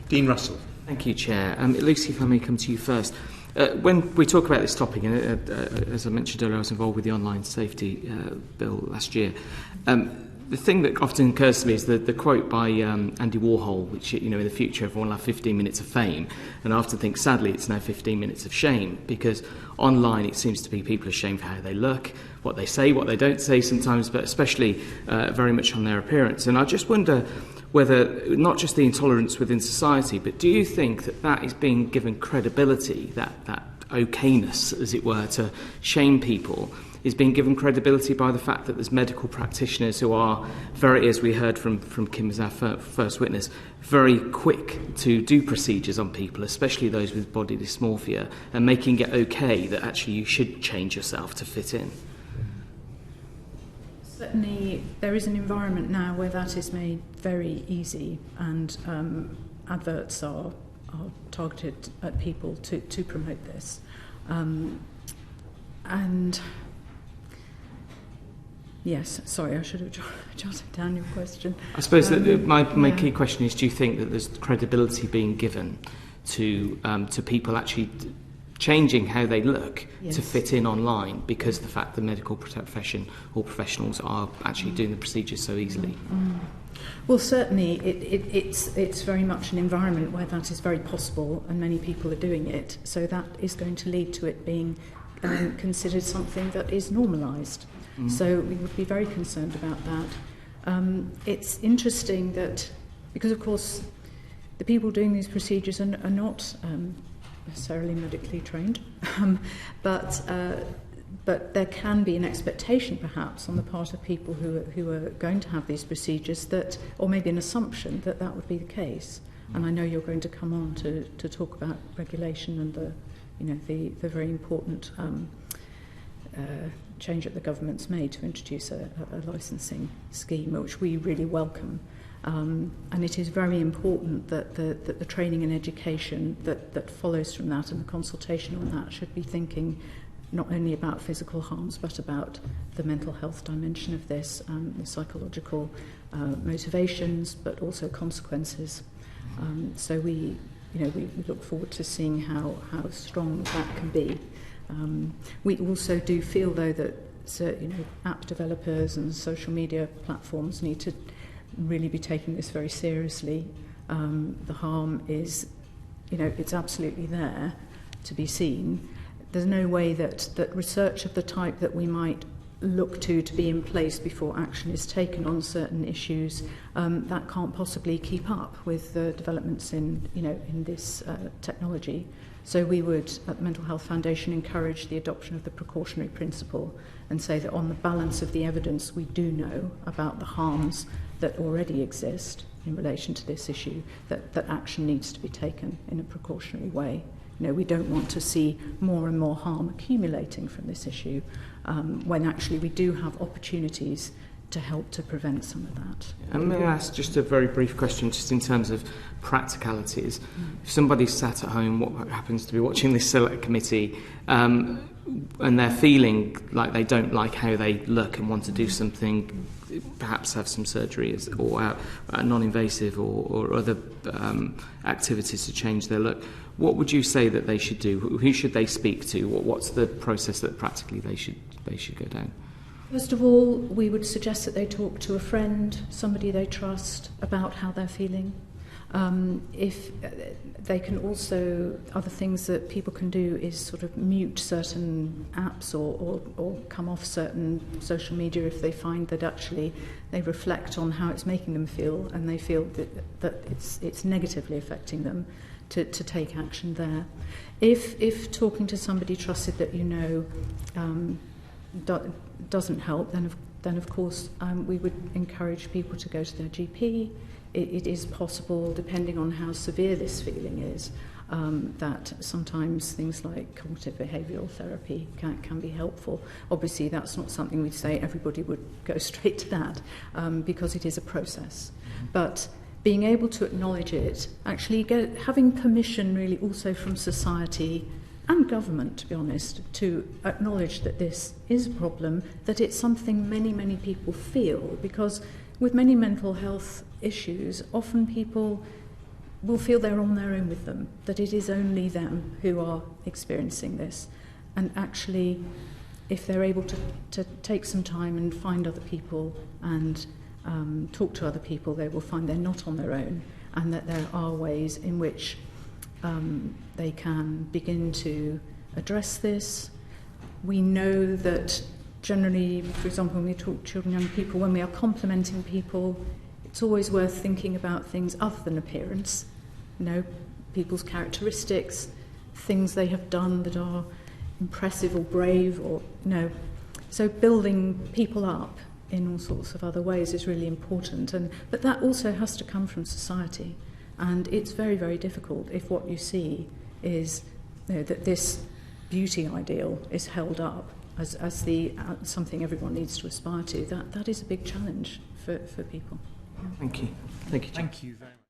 Dean Russell. Thank you, Chair. Lucy, if I may come to you first. When we talk about this topic, and as I mentioned earlier, I was involved with the online safety bill last year. The thing that often occurs to me is the quote by Andy Warhol, which, in the future everyone will have 15 minutes of fame. And I often think, sadly, it's now 15 minutes of shame, because online it seems to be people are ashamed for how they look, what they say, what they don't say sometimes, but especially very much on their appearance. And I just wonder whether, not just the intolerance within society, but do you think that is being given credibility, that okayness, as it were, to shame people, is being given credibility by the fact that there's medical practitioners who are very, as we heard from Kim as our first witness, very quick to do procedures on people, especially those with body dysmorphia, and making it okay that actually you should change yourself to fit in? Certainly there is an environment now where that is made very easy, and adverts are targeted at people to promote this. And yes, sorry, I should have jotted down your question. I suppose that my key question is, do you think that there's credibility being given to people actually changing how they look to fit in online, because the fact the medical profession or professionals are actually doing the procedures so easily? Well, certainly it's very much an environment where that is very possible, and many people are doing it. So that is going to lead to it being considered something that is normalised. So we would be very concerned about that. It's interesting that, because of course the people doing these procedures are not necessarily medically trained, but there can be an expectation perhaps on the part of people who are going to have these procedures, that, or maybe an assumption that would be the case. And I know you're going to come on to talk about regulation and the very important change that the government's made to introduce a licensing scheme, which we really welcome. And it is very important that the training and education that follows from that, and the consultation on that, should be thinking not only about physical harms, but about the mental health dimension of this, the psychological motivations, but also consequences. So we look forward to seeing how strong that can be. We also do feel, though, that app developers and social media platforms need to really be taking this very seriously. The harm is, it's absolutely there to be seen. There's no way that research of the type that we might look to be in place before action is taken on certain issues, that can't possibly keep up with the developments in this technology. So we would, at the Mental Health Foundation, encourage the adoption of the precautionary principle and say that on the balance of the evidence, we do know about the harms that already exist in relation to this issue, that action needs to be taken in a precautionary way. We don't want to see more and more harm accumulating from this issue, when actually we do have opportunities to help to prevent some of that. And may I ask just a very brief question, just in terms of practicalities? If somebody's sat at home, what happens to be watching this select committee, and they're feeling like they don't like how they look and want to do something, perhaps have some surgery or non-invasive or other activities to change their look, what would you say that they should do? Who should they speak to? What's the process that practically they should go down? First of all, we would suggest that they talk to a friend, somebody they trust, about how they're feeling. If they can also, other things that people can do is sort of mute certain apps or come off certain social media if they find that actually they reflect on how it's making them feel, and they feel that it's negatively affecting them, to take action there. If talking to somebody trusted that doesn't help, then of course we would encourage people to go to their GP. It is possible, depending on how severe this feeling is, that sometimes things like cognitive behavioural therapy can be helpful. Obviously, that's not something we'd say everybody would go straight to that, because it is a process. But being able to acknowledge it, actually having permission really also from society and government, to be honest, to acknowledge that this is a problem, that it's something many, many people feel, because with many mental health issues, often people will feel they're on their own with them, that it is only them who are experiencing this. And actually, if they're able to take some time and find other people and talk to other people, they will find they're not on their own, and that there are ways in which they can begin to address this. We know that generally, for example, when we talk to children and young people, when we are complimenting people, it's always worth thinking about things other than appearance, people's characteristics, things they have done that are impressive or brave, or so building people up in all sorts of other ways is really important, but that also has to come from society, and it's very, very difficult if what you see is that this beauty ideal is held up as something everyone needs to aspire to. That is a big challenge for people. Thank you. Thank you, John. Thank you very much.